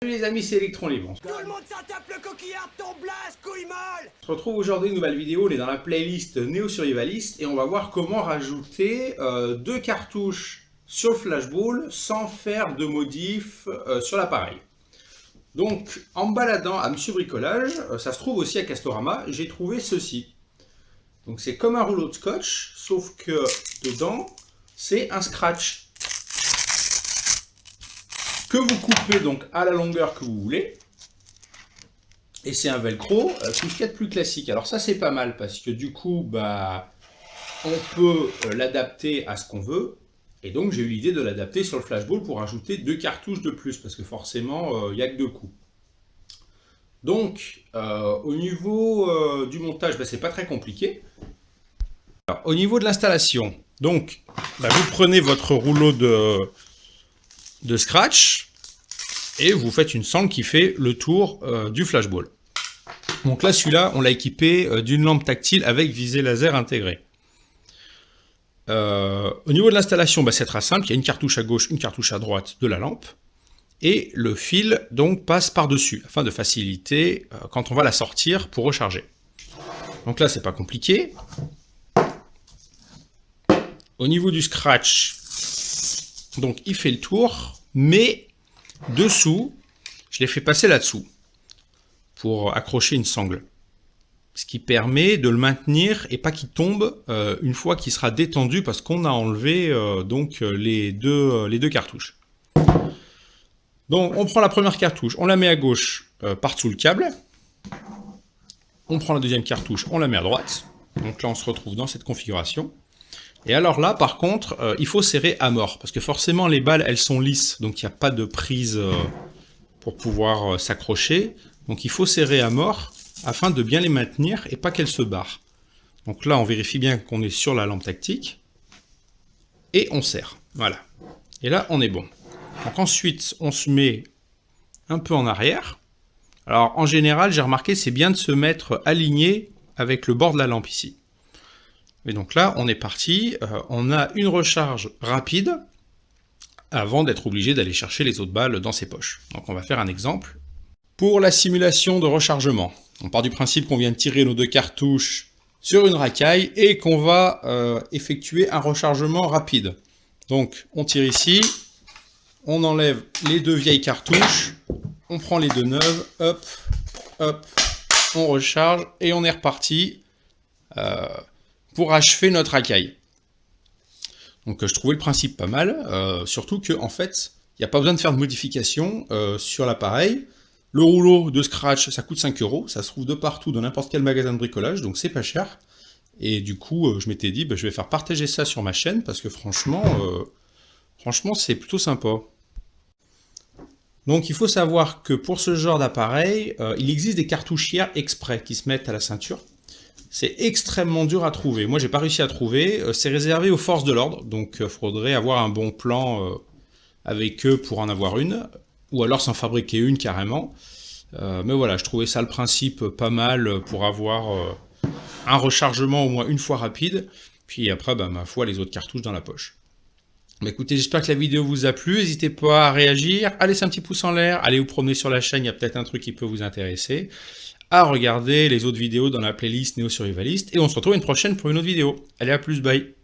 Salut les amis, c'est Electron Libre. Tout le monde s'en tape le coquillard de ton blast, couille molle! On se retrouve aujourd'hui, une nouvelle vidéo, on est dans la playlist Neo Survivalist et on va voir comment rajouter deux cartouches sur le flashball sans faire de modif sur l'appareil. Donc en me baladant à Monsieur Bricolage, ça se trouve aussi à Castorama, j'ai trouvé ceci. Donc c'est comme un rouleau de scotch, sauf que dedans c'est un scratch que vous coupez donc à la longueur que vous voulez. Et c'est un velcro, tout ce qu'il y a de plus classique. Alors ça c'est pas mal parce que du coup on peut l'adapter à ce qu'on veut. Et donc j'ai eu l'idée de l'adapter sur le flashball pour ajouter deux cartouches de plus parce que forcément il n'y a que deux coups. Donc au niveau du montage, c'est pas très compliqué. Alors, au niveau de l'installation, donc vous prenez votre rouleau de scratch et vous faites une sangle qui fait le tour du flashball. Donc là, celui-là, on l'a équipé d'une lampe tactile avec visée laser intégrée. Au niveau de l'installation, c'est très simple. Il y a une cartouche à gauche, une cartouche à droite de la lampe. Et le fil donc passe par-dessus, afin de faciliter quand on va la sortir pour recharger. Donc là, c'est pas compliqué. Au niveau du scratch, donc il fait le tour, mais dessous, je l'ai fait passer là-dessous pour accrocher une sangle. Ce qui permet de le maintenir et pas qu'il tombe une fois qu'il sera détendu parce qu'on a enlevé les deux cartouches. Donc on prend la première cartouche, on la met à gauche par-dessous le câble. On prend la deuxième cartouche, on la met à droite. Donc là on se retrouve dans cette configuration. Et alors là, par contre, il faut serrer à mort, parce que forcément les balles, elles sont lisses, donc il n'y a pas de prise pour pouvoir s'accrocher. Donc il faut serrer à mort, afin de bien les maintenir et pas qu'elles se barrent. Donc là, on vérifie bien qu'on est sur la lampe tactique, et on serre, voilà. Et là, on est bon. Donc ensuite, on se met un peu en arrière. Alors en général, j'ai remarqué, c'est bien de se mettre aligné avec le bord de la lampe ici. Et donc là, on est parti, on a une recharge rapide avant d'être obligé d'aller chercher les autres balles dans ses poches. Donc on va faire un exemple. Pour la simulation de rechargement, on part du principe qu'on vient de tirer nos deux cartouches sur une racaille et qu'on va effectuer un rechargement rapide. Donc on tire ici, on enlève les deux vieilles cartouches, on prend les deux neuves, hop, hop, on recharge et on est reparti pour achever notre racaille. Donc je trouvais le principe pas mal, surtout que en fait, il n'y a pas besoin de faire de modifications sur l'appareil. Le rouleau de scratch, ça coûte 5 €, ça se trouve de partout dans n'importe quel magasin de bricolage, donc c'est pas cher. Et du coup, je m'étais dit, je vais faire partager ça sur ma chaîne, parce que franchement c'est plutôt sympa. Donc il faut savoir que pour ce genre d'appareil, il existe des cartouchières exprès qui se mettent à la ceinture. C'est extrêmement dur à trouver. Moi, j'ai pas réussi à trouver. C'est réservé aux forces de l'ordre, donc il faudrait avoir un bon plan avec eux pour en avoir une, ou alors s'en fabriquer une carrément. Mais voilà, je trouvais ça le principe pas mal pour avoir un rechargement au moins une fois rapide, puis après, ma foi, les autres cartouches dans la poche. Mais écoutez, j'espère que la vidéo vous a plu. N'hésitez pas à réagir, à laisser un petit pouce en l'air, allez vous promener sur la chaîne, il y a peut-être un truc qui peut vous intéresser. À regarder les autres vidéos dans la playlist Neo Survivalist, et on se retrouve une prochaine pour une autre vidéo. Allez, à plus, bye.